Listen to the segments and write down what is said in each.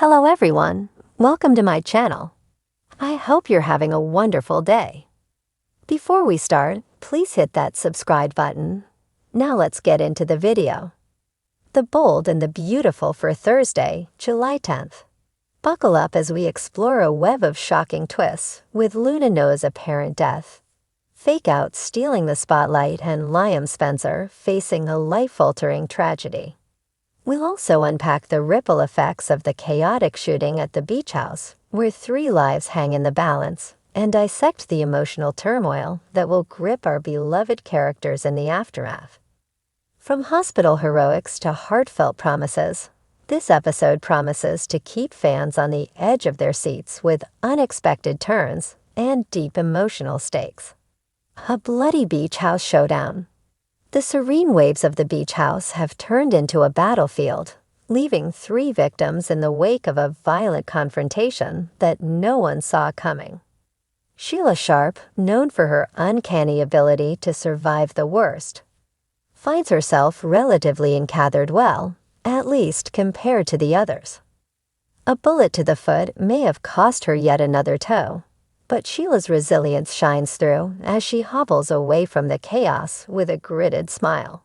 Hello everyone, welcome to my channel. I hope you're having a wonderful day. Before we start, please hit that subscribe button. Now let's get into the video. The bold and the beautiful for Thursday, July 10th. Buckle up as we explore a web of shocking twists with Luna Noah's apparent death, Fake Out stealing the spotlight, and Liam Spencer facing a life-altering tragedy. We'll also unpack the ripple effects of the chaotic shooting at the beach house, where 3 lives hang in the balance, and dissect the emotional turmoil that will grip our beloved characters in the aftermath. From hospital heroics to heartfelt promises, this episode promises to keep fans on the edge of their seats with unexpected turns and deep emotional stakes. A bloody beach house showdown. The serene waves of the beach house have turned into a battlefield, leaving 3 victims in the wake of a violent confrontation that no one saw coming. Sheila Sharp, known for her uncanny ability to survive the worst, finds herself relatively encathered well, at least compared to the others. A bullet to the foot may have cost her yet another toe, but Sheila's resilience shines through as she hobbles away from the chaos with a gritted smile.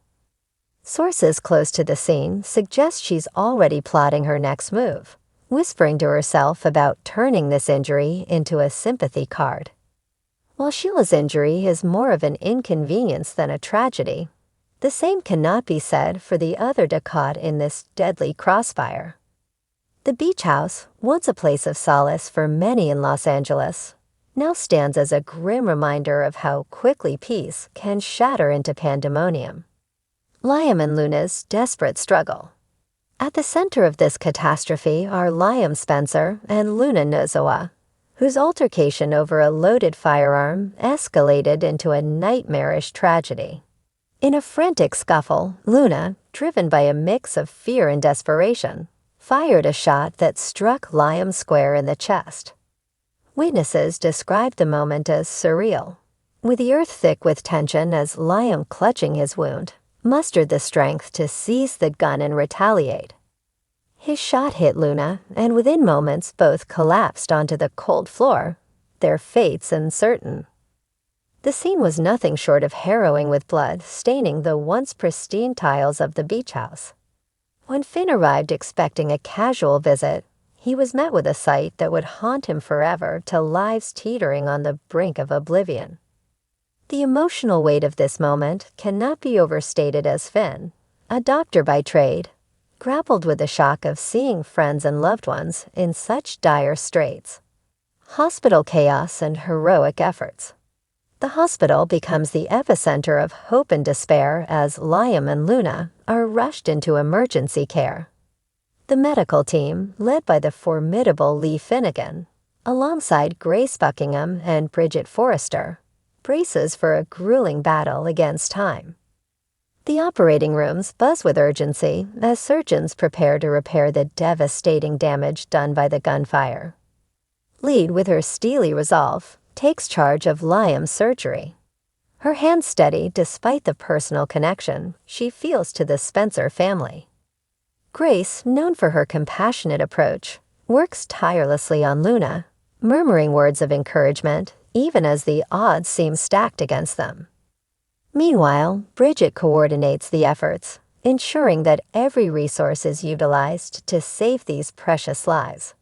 Sources close to the scene suggest she's already plotting her next move, whispering to herself about turning this injury into a sympathy card. While Sheila's injury is more of an inconvenience than a tragedy, the same cannot be said for the other caught in this deadly crossfire. The beach house, once a place of solace for many in Los Angeles, now stands as a grim reminder of how quickly peace can shatter into pandemonium. Liam and Luna's desperate struggle. At the center of this catastrophe are Liam Spencer and Luna Noah, whose altercation over a loaded firearm escalated into a nightmarish tragedy. In a frantic scuffle, Luna, driven by a mix of fear and desperation, fired a shot that struck Liam square in the chest. Witnesses described the moment as surreal, with the earth thick with tension as Liam, clutching his wound, mustered the strength to seize the gun and retaliate. His shot hit Luna, and within moments both collapsed onto the cold floor, their fates uncertain. The scene was nothing short of harrowing, with blood staining the once pristine tiles of the beach house. When Finn arrived expecting a casual visit, he was met with a sight that would haunt him forever, to lives teetering on the brink of oblivion. The emotional weight of this moment cannot be overstated as Finn, a doctor by trade, grappled with the shock of seeing friends and loved ones in such dire straits. Hospital chaos and heroic efforts. The hospital becomes the epicenter of hope and despair as Liam and Luna are rushed into emergency care. The medical team, led by the formidable Lee Finnegan, alongside Grace Buckingham and Bridget Forrester, braces for a grueling battle against time. The operating rooms buzz with urgency as surgeons prepare to repair the devastating damage done by the gunfire. Lee, with her steely resolve, takes charge of Liam's surgery. Her hands steady despite the personal connection she feels to the Spencer family. Grace, known for her compassionate approach, works tirelessly on Luna, murmuring words of encouragement even as the odds seem stacked against them. Meanwhile, Bridget coordinates the efforts, ensuring that every resource is utilized to save these precious lives.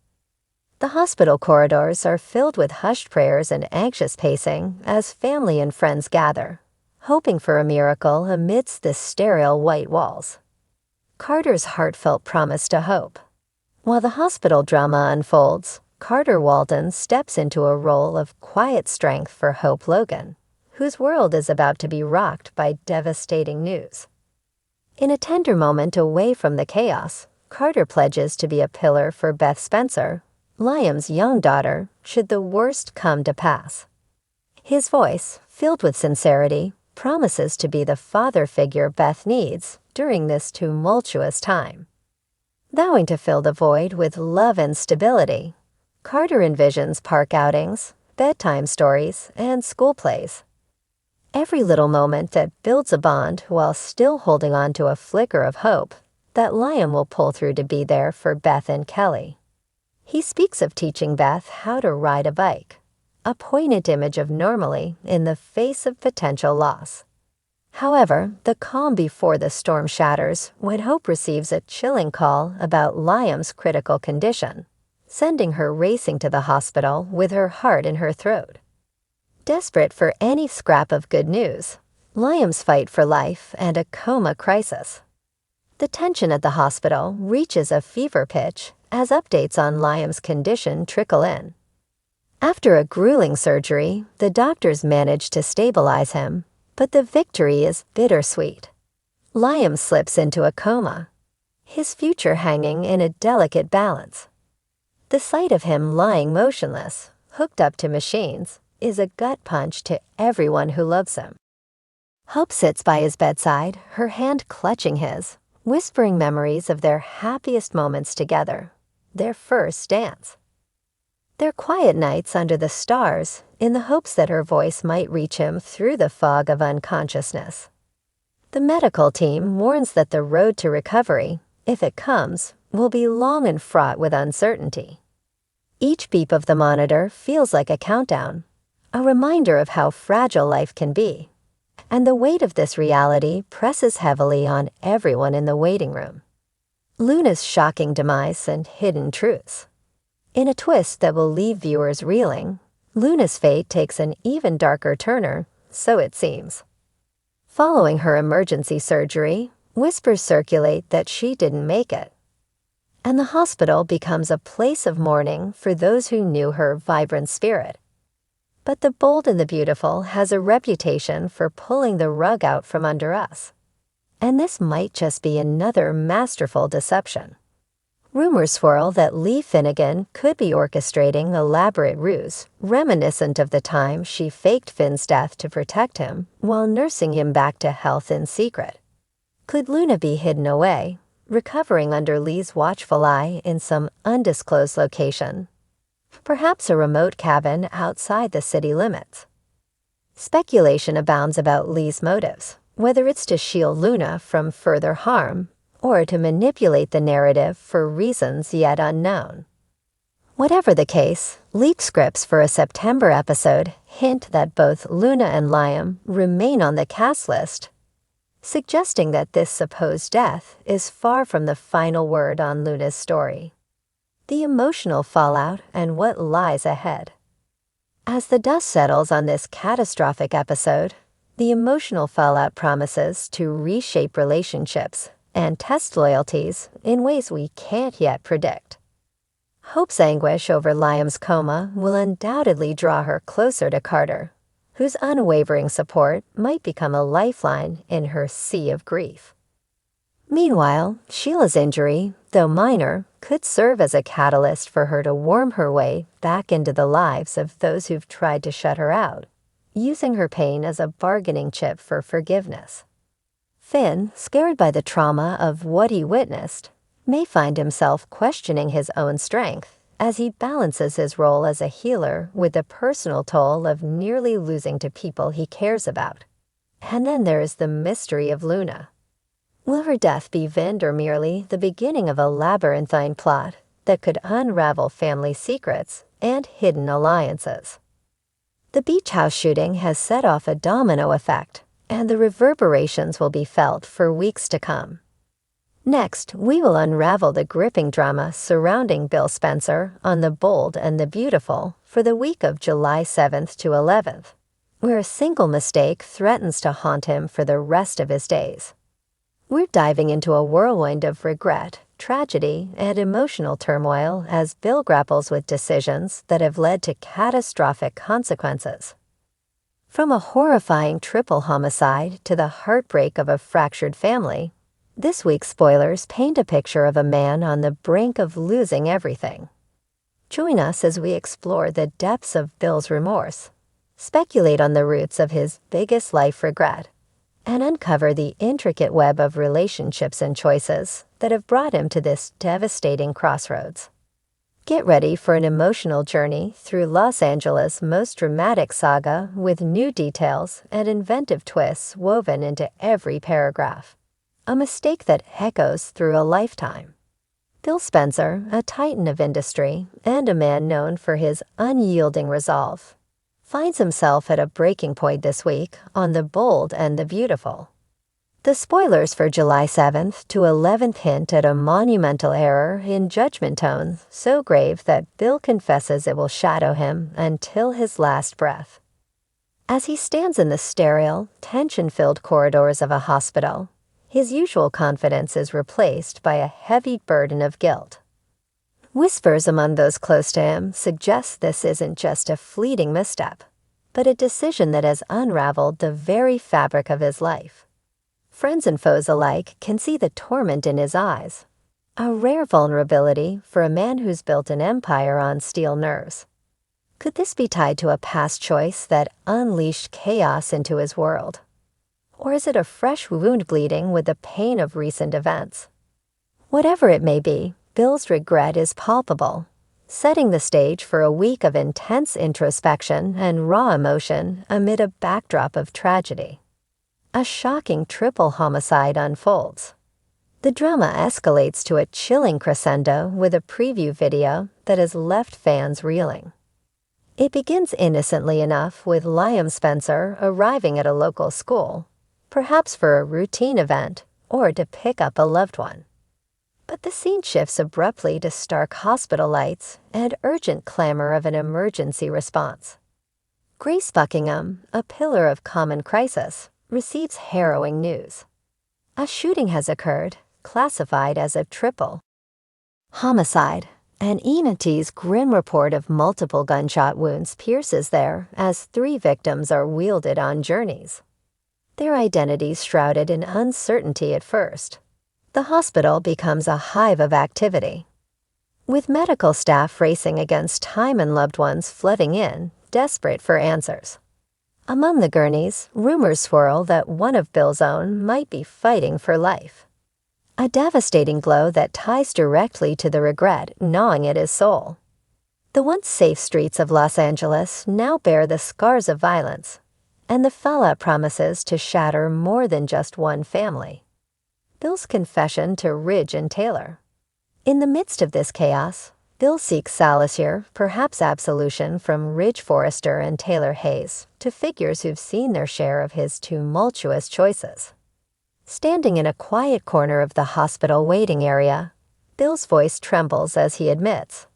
The hospital corridors are filled with hushed prayers and anxious pacing as family and friends gather, hoping for a miracle amidst the sterile white walls. Carter's heartfelt promise to hope. While the hospital drama unfolds, Carter Walden steps into a role of quiet strength for Hope Logan, whose world is about to be rocked by devastating news. In a tender moment away from the chaos, Carter pledges to be a pillar for Beth Spencer, Liam's young daughter, should the worst come to pass. His voice, filled with sincerity, promises to be the father figure Beth needs during this tumultuous time. Vowing to fill the void with love and stability, Carter envisions park outings, bedtime stories, and school plays. Every little moment that builds a bond while still holding on to a flicker of hope that Liam will pull through to be there for Beth and Kelly. He speaks of teaching Beth how to ride a bike, a poignant image of normally in the face of potential loss. However, the calm before the storm shatters when Hope receives a chilling call about Liam's critical condition, sending her racing to the hospital with her heart in her throat. Desperate for any scrap of good news, Liam's fight for life and a coma crisis. The tension at the hospital reaches a fever pitch as updates on Liam's condition trickle in. After a grueling surgery, the doctors manage to stabilize him, but the victory is bittersweet. Liam slips into a coma, his future hanging in a delicate balance. The sight of him lying motionless, hooked up to machines, is a gut punch to everyone who loves him. Hope sits by his bedside, her hand clutching his, whispering memories of their happiest moments together, their first dance. Their quiet nights under the stars, in the hopes that her voice might reach him through the fog of unconsciousness. The medical team warns that the road to recovery, if it comes, will be long and fraught with uncertainty. Each beep of the monitor feels like a countdown, a reminder of how fragile life can be. And the weight of this reality presses heavily on everyone in the waiting room. Luna's shocking demise and hidden truths. In a twist that will leave viewers reeling, Luna's fate takes an even darker turn, so it seems. Following her emergency surgery, whispers circulate that she didn't make it. And the hospital becomes a place of mourning for those who knew her vibrant spirit. But the bold and the beautiful has a reputation for pulling the rug out from under us. And this might just be another masterful deception. Rumors swirl that Lee Finnegan could be orchestrating elaborate ruse, reminiscent of the time she faked Finn's death to protect him while nursing him back to health in secret. Could Luna be hidden away, recovering under Lee's watchful eye in some undisclosed location? Perhaps a remote cabin outside the city limits. Speculation abounds about Lee's motives, whether it's to shield Luna from further harm or to manipulate the narrative for reasons yet unknown. Whatever the case, leaked scripts for a September episode hint that both Luna and Liam remain on the cast list, suggesting that this supposed death is far from the final word on Luna's story. The emotional fallout and what lies ahead. As the dust settles on this catastrophic episode, the emotional fallout promises to reshape relationships and test loyalties in ways we can't yet predict. Hope's anguish over Liam's coma will undoubtedly draw her closer to Carter, whose unwavering support might become a lifeline in her sea of grief. Meanwhile, Sheila's injury, though minor, could serve as a catalyst for her to worm her way back into the lives of those who've tried to shut her out, using her pain as a bargaining chip for forgiveness. Finn, scared by the trauma of what he witnessed, may find himself questioning his own strength as he balances his role as a healer with the personal toll of nearly losing to people he cares about. And then there is the mystery of Luna. Will her death be Vind or merely the beginning of a labyrinthine plot that could unravel family secrets and hidden alliances? The beach house shooting has set off a domino effect, and the reverberations will be felt for weeks to come. Next, we will unravel the gripping drama surrounding Bill Spencer on The Bold and the Beautiful for the week of July 7th to 11th, where a single mistake threatens to haunt him for the rest of his days. We're diving into a whirlwind of regret, tragedy, and emotional turmoil as Bill grapples with decisions that have led to catastrophic consequences. From a horrifying triple homicide to the heartbreak of a fractured family, this week's spoilers paint a picture of a man on the brink of losing everything. Join us as we explore the depths of Bill's remorse, speculate on the roots of his biggest life regret, and uncover the intricate web of relationships and choices that have brought him to this devastating crossroads. Get ready for an emotional journey through Los Angeles' most dramatic saga with new details and inventive twists woven into every paragraph. A mistake that echoes through a lifetime. Bill Spencer, a titan of industry and a man known for his unyielding resolve, finds himself at a breaking point this week on The Bold and the Beautiful. The spoilers for July 7th to 11th hint at a monumental error in judgment tone so grave that Bill confesses it will shadow him until his last breath. As he stands in the sterile, tension-filled corridors of a hospital, his usual confidence is replaced by a heavy burden of guilt. Whispers among those close to him suggest this isn't just a fleeting misstep, but a decision that has unraveled the very fabric of his life. Friends and foes alike can see the torment in his eyes, a rare vulnerability for a man who's built an empire on steel nerves. Could this be tied to a past choice that unleashed chaos into his world? Or is it a fresh wound bleeding with the pain of recent events? Whatever it may be, Bill's regret is palpable, setting the stage for a week of intense introspection and raw emotion amid a backdrop of tragedy. A shocking triple homicide unfolds. The drama escalates to a chilling crescendo with a preview video that has left fans reeling. It begins innocently enough with Liam Spencer arriving at a local school, perhaps for a routine event or to pick up a loved one. But the scene shifts abruptly to stark hospital lights and urgent clamor of an emergency response. Grace Buckingham, a pillar of common crisis, receives harrowing news. A shooting has occurred, classified as a triple homicide, and EMT's grim report of multiple gunshot wounds pierces there as 3 victims are wielded on journeys. Their identities shrouded in uncertainty at first. The hospital becomes a hive of activity, with medical staff racing against time and loved ones flooding in, desperate for answers. Among the gurneys, rumors swirl that one of Bill's own might be fighting for life. A devastating blow that ties directly to the regret gnawing at his soul. The once safe streets of Los Angeles now bear the scars of violence, and the fallout promises to shatter more than just one family. Bill's confession to Ridge and Taylor. In the midst of this chaos, Bill seeks solace here, perhaps absolution from Ridge Forrester and Taylor Hayes, to figures who've seen their share of his tumultuous choices. Standing in a quiet corner of the hospital waiting area, Bill's voice trembles as he admits,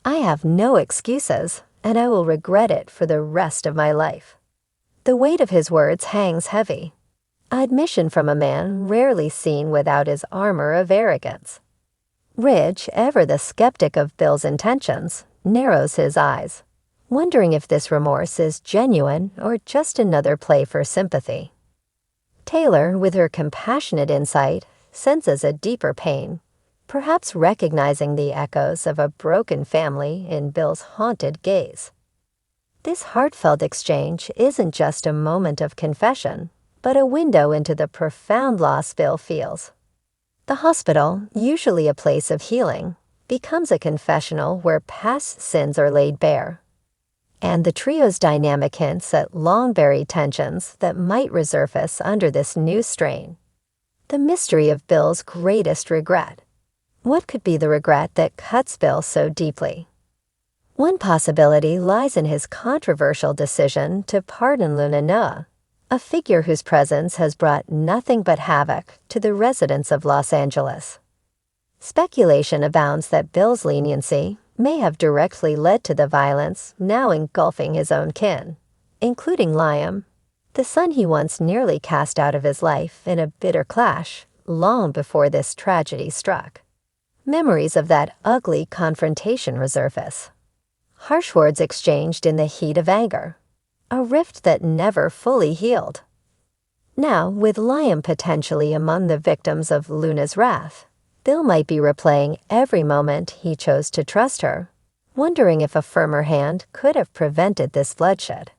"I have no excuses, and I will regret it for the rest of my life." The weight of his words hangs heavy, admission from a man rarely seen without his armor of arrogance. Ridge, ever the skeptic of Bill's intentions, narrows his eyes, wondering if this remorse is genuine or just another play for sympathy. Taylor, with her compassionate insight, senses a deeper pain, perhaps recognizing the echoes of a broken family in Bill's haunted gaze. This heartfelt exchange isn't just a moment of confession, but a window into the profound loss Bill feels. The hospital, usually a place of healing, becomes a confessional where past sins are laid bare. And the trio's dynamic hints at long-buried tensions that might resurface under this new strain. The mystery of Bill's greatest regret. What could be the regret that cuts Bill so deeply? One possibility lies in his controversial decision to pardon Luna Noah, a figure whose presence has brought nothing but havoc to the residents of Los Angeles. Speculation abounds that Bill's leniency may have directly led to the violence now engulfing his own kin, including Liam, the son he once nearly cast out of his life in a bitter clash long before this tragedy struck. Memories of that ugly confrontation resurface. Harsh words exchanged in the heat of anger. A rift that never fully healed. Now, with Liam potentially among the victims of Luna's wrath, Bill might be replaying every moment he chose to trust her, wondering if a firmer hand could have prevented this bloodshed.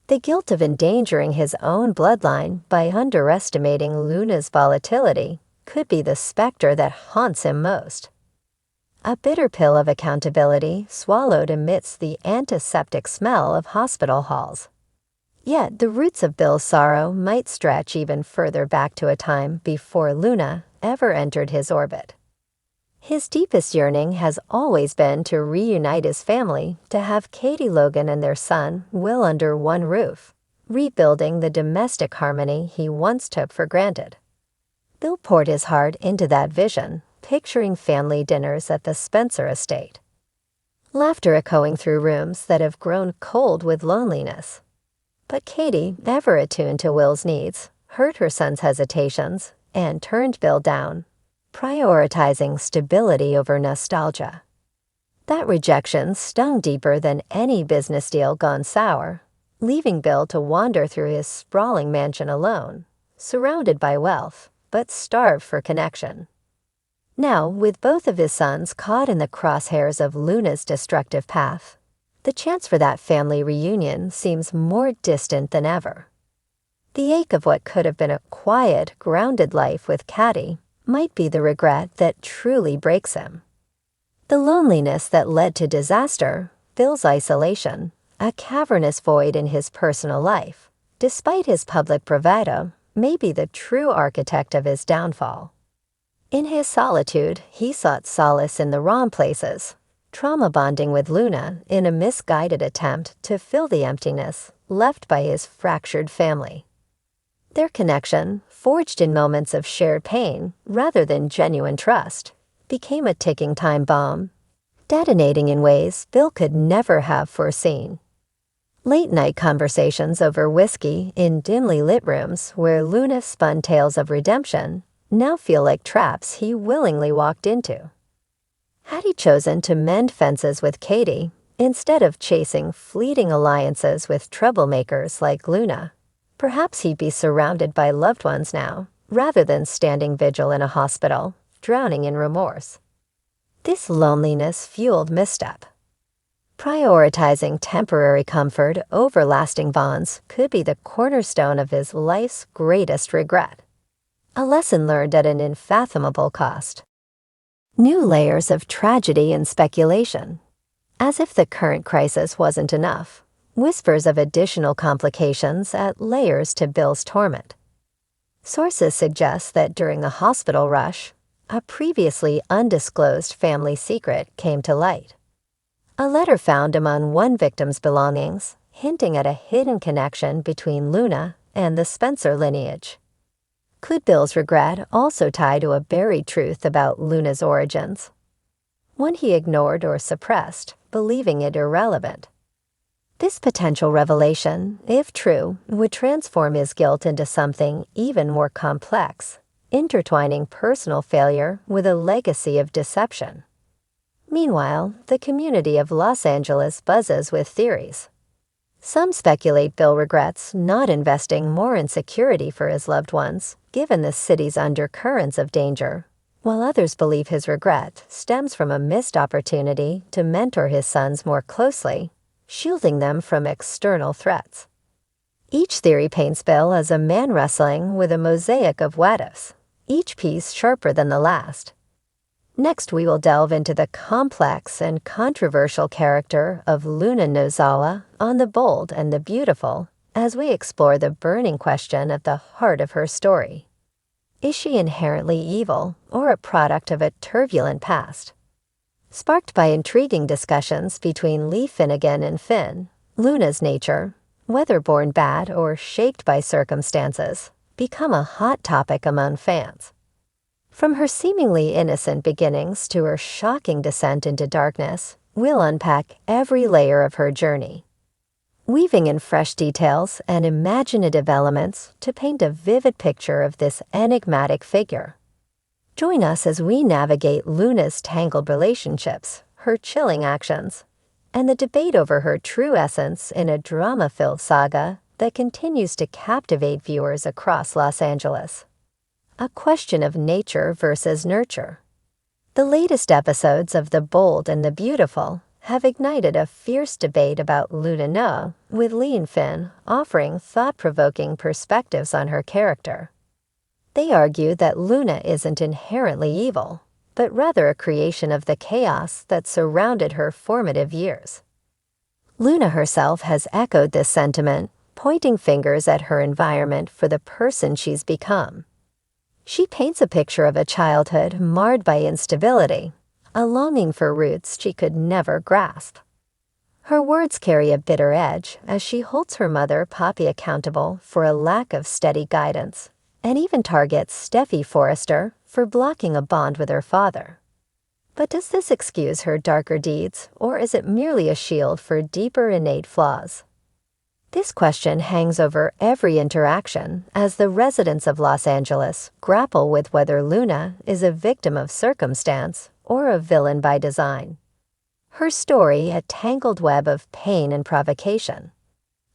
The guilt of endangering his own bloodline by underestimating Luna's volatility could be the specter that haunts him most. A bitter pill of accountability swallowed amidst the antiseptic smell of hospital halls. Yet the roots of Bill's sorrow might stretch even further back to a time before Luna ever entered his orbit. His deepest yearning has always been to reunite his family, to have Katie Logan and their son Will under one roof, rebuilding the domestic harmony he once took for granted. Bill poured his heart into that vision, picturing family dinners at the Spencer estate. Laughter echoing through rooms that have grown cold with loneliness. But Katie, ever attuned to Will's needs, heard her son's hesitations and turned Bill down, prioritizing stability over nostalgia. That rejection stung deeper than any business deal gone sour, leaving Bill to wander through his sprawling mansion alone, surrounded by wealth, but starved for connection. Now, with both of his sons caught in the crosshairs of Luna's destructive path, the chance for that family reunion seems more distant than ever. The ache of what could have been a quiet, grounded life with Katie might be the regret that truly breaks him. The loneliness that led to disaster, Bill's isolation, a cavernous void in his personal life, despite his public bravado, may be the true architect of his downfall. In his solitude, he sought solace in the wrong places, trauma bonding with Luna in a misguided attempt to fill the emptiness left by his fractured family. Their connection, forged in moments of shared pain rather than genuine trust, became a ticking time bomb, detonating in ways Bill could never have foreseen. Late-night conversations over whiskey in dimly lit rooms where Luna spun tales of redemption now feel like traps he willingly walked into. Had he chosen to mend fences with Katie instead of chasing fleeting alliances with troublemakers like Luna, perhaps he'd be surrounded by loved ones now, rather than standing vigil in a hospital, drowning in remorse. This loneliness fueled misstep. Prioritizing temporary comfort over lasting bonds could be the cornerstone of his life's greatest regret. A lesson learned at an unfathomable cost. New layers of tragedy and speculation. As if the current crisis wasn't enough, whispers of additional complications add layers to Bill's torment. Sources suggest that during the hospital rush, a previously undisclosed family secret came to light. A letter found among one victim's belongings, hinting at a hidden connection between Luna and the Spencer lineage. Could Bill's regret also tie to a buried truth about Luna's origins? One he ignored or suppressed, believing it irrelevant. This potential revelation, if true, would transform his guilt into something even more complex, intertwining personal failure with a legacy of deception. Meanwhile, the community of Los Angeles buzzes with theories. Some speculate Bill regrets not investing more in security for his loved ones, given the city's undercurrents of danger, while others believe his regret stems from a missed opportunity to mentor his sons more closely, shielding them from external threats. Each theory paints Bill as a man wrestling with a mosaic of what-ifs, each piece sharper than the last. Next, we will delve into the complex and controversial character of Luna Nozawa on The Bold and the Beautiful as we explore the burning question at the heart of her story. Is she inherently evil or a product of a turbulent past? Sparked by intriguing discussions between Lee Finnegan and Finn, Luna's nature, whether born bad or shaped by circumstances, become a hot topic among fans. From her seemingly innocent beginnings to her shocking descent into darkness, we'll unpack every layer of her journey, weaving in fresh details and imaginative elements to paint a vivid picture of this enigmatic figure. Join us as we navigate Luna's tangled relationships, her chilling actions, and the debate over her true essence in a drama-filled saga that continues to captivate viewers across Los Angeles. A question of nature versus nurture. The latest episodes of The Bold and the Beautiful have ignited a fierce debate about Luna No, with Lee and Finn offering thought-provoking perspectives on her character. They argue that Luna isn't inherently evil, but rather a creation of the chaos that surrounded her formative years. Luna herself has echoed this sentiment, pointing fingers at her environment for the person she's become. She paints a picture of a childhood marred by instability, a longing for roots she could never grasp. Her words carry a bitter edge as she holds her mother, Poppy, accountable for a lack of steady guidance, and even targets Steffi Forrester for blocking a bond with her father. But does this excuse her darker deeds, or is it merely a shield for deeper innate flaws? This question hangs over every interaction as the residents of Los Angeles grapple with whether Luna is a victim of circumstance or a villain by design. Her story, a tangled web of pain and provocation.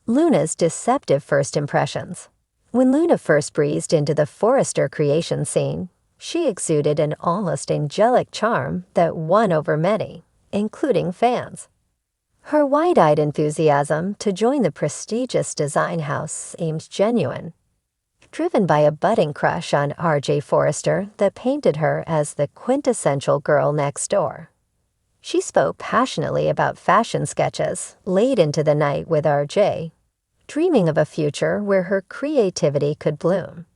Luna's deceptive first impressions. When Luna first breezed into the Forrester creation scene, she exuded an almost angelic charm that won over many, including fans. Her wide-eyed enthusiasm to join the prestigious design house seemed genuine, driven by a budding crush on R.J. Forrester that painted her as the quintessential girl next door. She spoke passionately about fashion sketches late into the night with R.J., dreaming of a future where her creativity could bloom.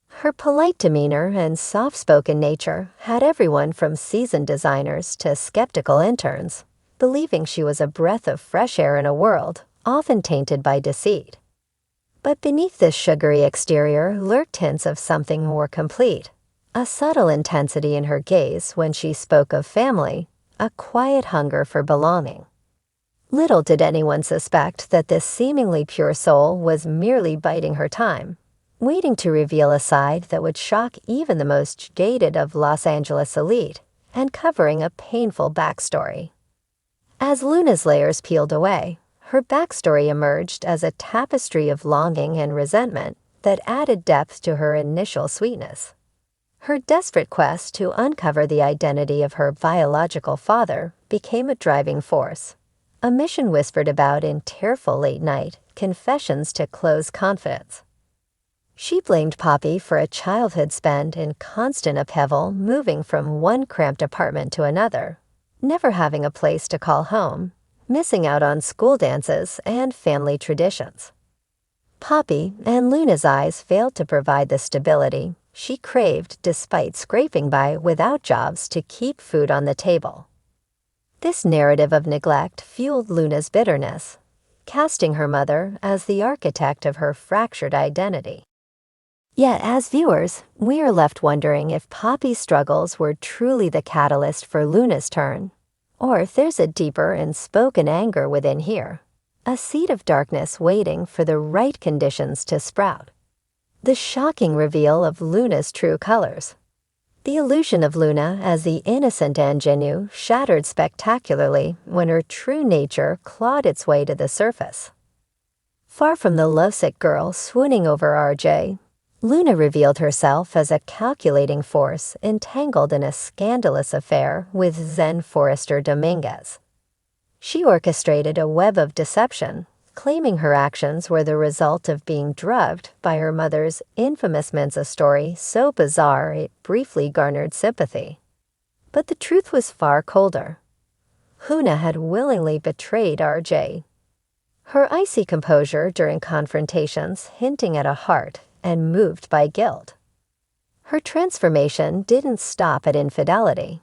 Her polite demeanor and soft-spoken nature had everyone from seasoned designers to skeptical interns believing she was a breath of fresh air in a world often tainted by deceit. But beneath this sugary exterior lurked hints of something more complete, a subtle intensity in her gaze when she spoke of family, a quiet hunger for belonging. Little did anyone suspect that this seemingly pure soul was merely biding her time, waiting to reveal a side that would shock even the most jaded of Los Angeles elite, and covering a painful backstory. As Luna's layers peeled away, her backstory emerged as a tapestry of longing and resentment that added depth to her initial sweetness. Her desperate quest to uncover the identity of her biological father became a driving force, a mission whispered about in tearful late-night confessions to close confidence. She blamed Poppy for a childhood spent in constant upheaval, moving from one cramped apartment to another, never having a place to call home, missing out on school dances and family traditions. Poppy, in Luna's eyes, failed to provide the stability she craved despite scraping by without jobs to keep food on the table. This narrative of neglect fueled Luna's bitterness, casting her mother as the architect of her fractured identity. Yet, as viewers, we are left wondering if Poppy's struggles were truly the catalyst for Luna's turn, or if there's a deeper and spoken anger within here, a seed of darkness waiting for the right conditions to sprout. The shocking reveal of Luna's true colors. The illusion of Luna as the innocent ingenue shattered spectacularly when her true nature clawed its way to the surface. Far from the lovesick girl swooning over R.J., Luna revealed herself as a calculating force entangled in a scandalous affair with Zen Forrester Dominguez. She orchestrated a web of deception, claiming her actions were the result of being drugged by her mother's infamous Mensa story so bizarre it briefly garnered sympathy. But the truth was far colder. Luna had willingly betrayed R.J. Her icy composure during confrontations hinting at a heart and moved by guilt. Her transformation didn't stop at infidelity.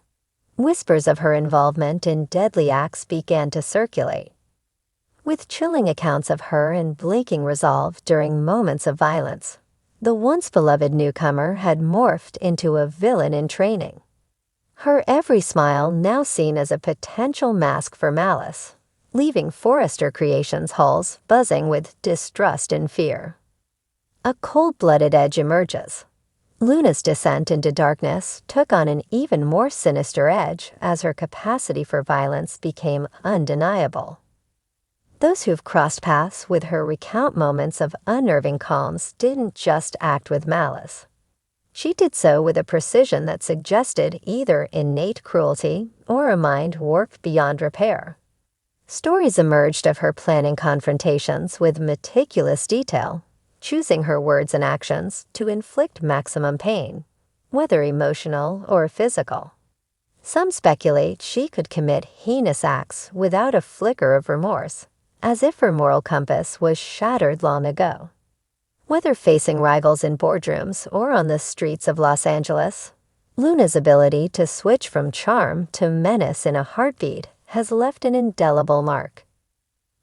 Whispers of her involvement in deadly acts began to circulate, with chilling accounts of her in blinking resolve during moments of violence. The once beloved newcomer had morphed into a villain in training. Her every smile now seen as a potential mask for malice, leaving Forrester Creations halls buzzing with distrust and fear. A cold-blooded edge emerges. Luna's descent into darkness took on an even more sinister edge as her capacity for violence became undeniable. Those who've crossed paths with her recount moments of unnerving calms didn't just act with malice. She did so with a precision that suggested either innate cruelty or a mind warped beyond repair. Stories emerged of her planning confrontations with meticulous detail, choosing her words and actions to inflict maximum pain, whether emotional or physical. Some speculate she could commit heinous acts without a flicker of remorse, as if her moral compass was shattered long ago. Whether facing rivals in boardrooms or on the streets of Los Angeles, Luna's ability to switch from charm to menace in a heartbeat has left an indelible mark.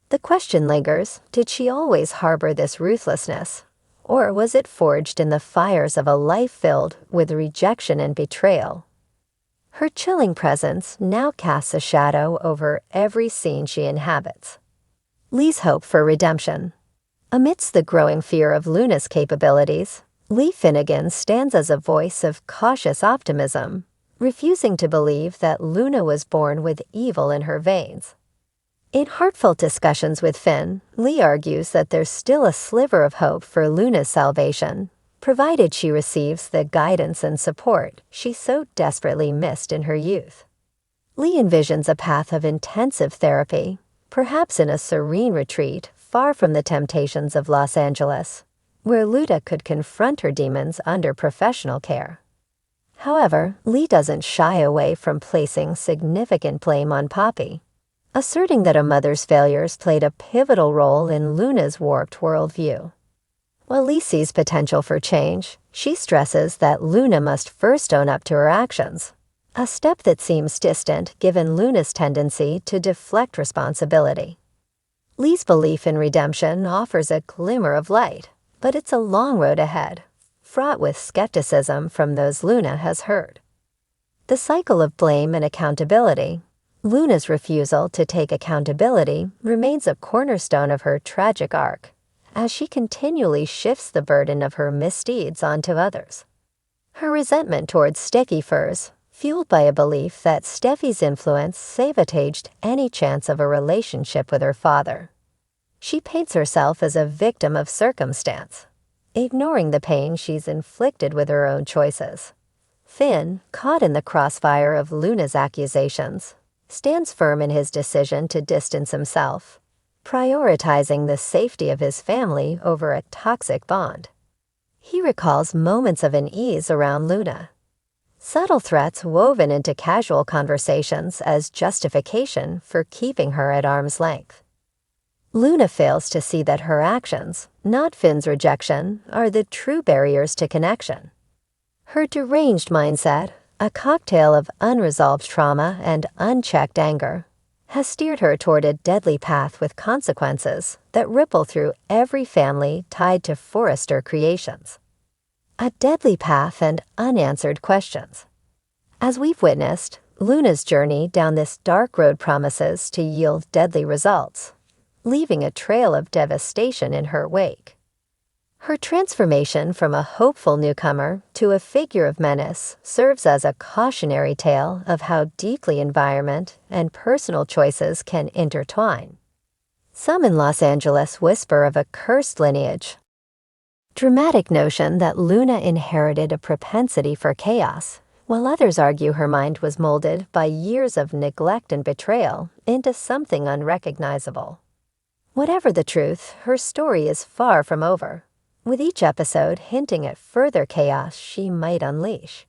The question lingers, did she always harbor this ruthlessness, or was it forged in the fires of a life filled with rejection and betrayal? Her chilling presence now casts a shadow over every scene she inhabits. Lee's hope for redemption. Amidst the growing fear of Luna's capabilities, Lee Finnegan stands as a voice of cautious optimism, refusing to believe that Luna was born with evil in her veins. In heartfelt discussions with Finn, Lee argues that there's still a sliver of hope for Luna's salvation, provided she receives the guidance and support she so desperately missed in her youth. Lee envisions a path of intensive therapy, perhaps in a serene retreat far from the temptations of Los Angeles, where Luna could confront her demons under professional care. However, Lee doesn't shy away from placing significant blame on Poppy, asserting that a mother's failures played a pivotal role in Luna's warped worldview. While Lee sees potential for change, she stresses that Luna must first own up to her actions, a step that seems distant given Luna's tendency to deflect responsibility. Lee's belief in redemption offers a glimmer of light, but it's a long road ahead, fraught with skepticism from those Luna has hurt. The cycle of blame and accountability. Luna's refusal to take accountability remains a cornerstone of her tragic arc, as she continually shifts the burden of her misdeeds onto others. Her resentment towards Sticky Furs, fueled by a belief that Steffi's influence sabotaged any chance of a relationship with her father. She paints herself as a victim of circumstance, ignoring the pain she's inflicted with her own choices. Finn, caught in the crossfire of Luna's accusations, stands firm in his decision to distance himself, prioritizing the safety of his family over a toxic bond. He recalls moments of unease around Luna, subtle threats woven into casual conversations as justification for keeping her at arm's length. Luna fails to see that her actions, not Finn's rejection, are the true barriers to connection. Her deranged mindset, a cocktail of unresolved trauma and unchecked anger, has steered her toward a deadly path with consequences that ripple through every family tied to Forrester creations. A deadly path and unanswered questions. As we've witnessed, Luna's journey down this dark road promises to yield deadly results, leaving a trail of devastation in her wake. Her transformation from a hopeful newcomer to a figure of menace serves as a cautionary tale of how deeply environment and personal choices can intertwine. Some in Los Angeles whisper of a cursed lineage. Dramatic notion that Luna inherited a propensity for chaos, while others argue her mind was molded by years of neglect and betrayal into something unrecognizable. Whatever the truth, her story is far from over, with each episode hinting at further chaos she might unleash.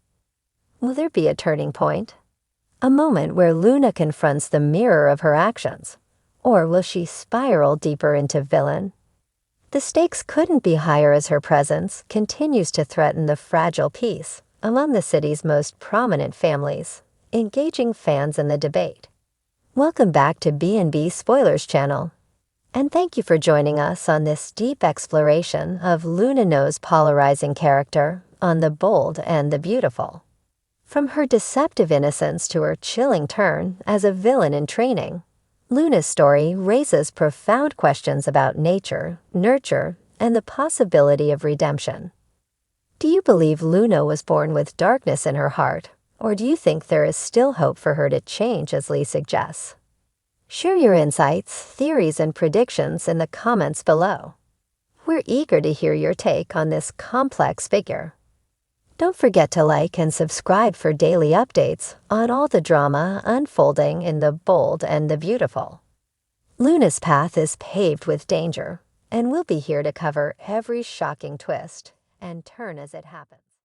Will there be a turning point? A moment where Luna confronts the mirror of her actions? Or will she spiral deeper into villain? The stakes couldn't be higher as her presence continues to threaten the fragile peace among the city's most prominent families, engaging fans in the debate. Welcome back to B&B Spoilers Channel. And thank you for joining us on this deep exploration of Luna No's polarizing character on The Bold and the Beautiful. From her deceptive innocence to her chilling turn as a villain in training, Luna's story raises profound questions about nature, nurture, and the possibility of redemption. Do you believe Luna was born with darkness in her heart, or do you think there is still hope for her to change, as Lee suggests? Share your insights, theories, and predictions in the comments below. We're eager to hear your take on this complex figure. Don't forget to like and subscribe for daily updates on all the drama unfolding in The Bold and the Beautiful. Luna's path is paved with danger, and we'll be here to cover every shocking twist and turn as it happens.